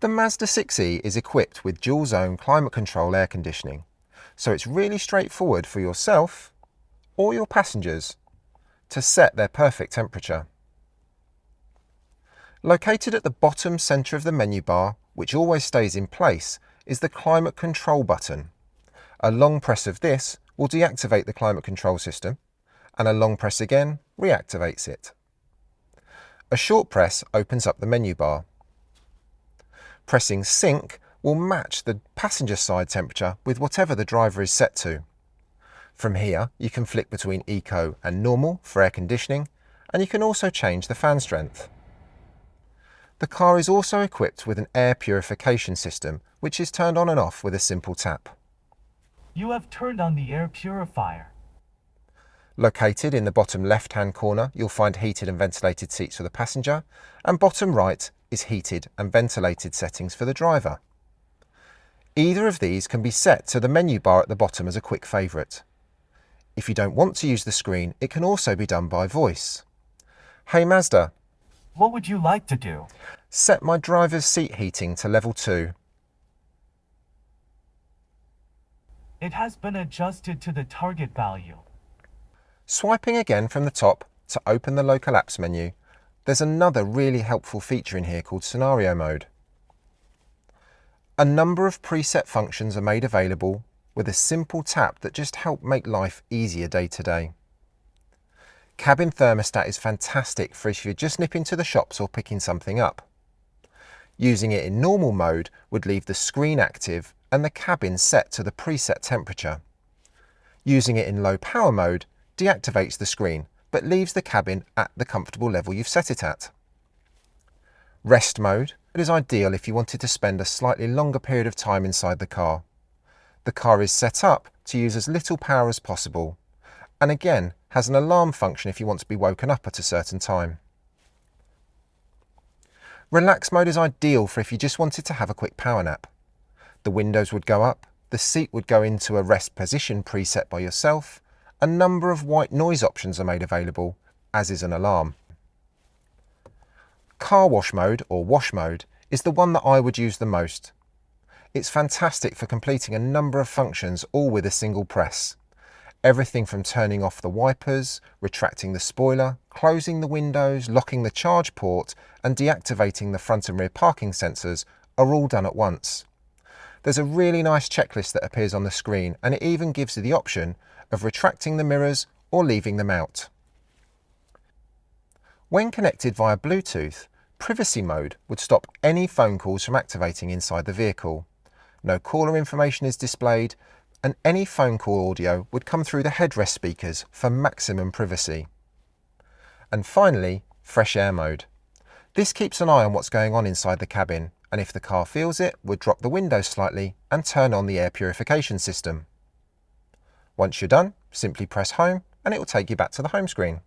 The Mazda 6e is equipped with dual zone climate control air conditioning, so it's really straightforward for yourself or your passengers to set their perfect temperature. Located at the bottom centre of the menu bar, which always stays in place, is the climate control button. A long press of this will deactivate the climate control system, and a long press again reactivates it. A short press opens up the menu bar. Pressing sync will match the passenger side temperature with whatever the driver is set to. From here, you can flick between eco and normal for air conditioning, and you can also change the fan strength. The car is also equipped with an air purification system, which is turned on and off with a simple tap. You have turned on the air purifier. Located in the bottom left-hand corner, you'll find heated and ventilated seats for the passenger, and bottom right is heated and ventilated settings for the driver. Either of these can be set to the menu bar at the bottom as a quick favourite. If you don't want to use the screen, it can also be done by voice. Hey Mazda, What would you like to do? set my driver's seat heating to level 2. It has been adjusted to the target value. Swiping again from the top to open the local apps menu, there's another really helpful feature in here called Scenario Mode. A number of preset functions are made available with a simple tap that just help make life easier day to day. Cabin Thermostat is fantastic for if you're just nipping to the shops or picking something up. Using it in normal mode would leave the screen active and the cabin set to the preset temperature. Using it in low power mode deactivates the screen, but leaves the cabin at the comfortable level you've set it at. Rest mode is ideal if you wanted to spend a slightly longer period of time inside the car. The car is set up to use as little power as possible, and again has an alarm function if you want to be woken up at a certain time. Relax mode is ideal for if you just wanted to have a quick power nap. The windows would go up, the seat would go into a rest position preset by yourself. A number of white noise options are made available, as is an alarm. Car wash mode, or wash mode, is the one that I would use the most. It's fantastic for completing a number of functions all with a single press. Everything from turning off the wipers, retracting the spoiler, closing the windows, locking the charge port, and deactivating the front and rear parking sensors are all done at once. There's a really nice checklist that appears on the screen, and it even gives you the option of retracting the mirrors or leaving them out. When connected via Bluetooth, privacy mode would stop any phone calls from activating inside the vehicle. No caller information is displayed, and any phone call audio would come through the headrest speakers for maximum privacy. And finally, fresh air mode. This keeps an eye on what's going on inside the cabin, and if the car feels it, would drop the windows slightly and turn on the air purification system. Once you're done, simply press home and it will take you back to the home screen.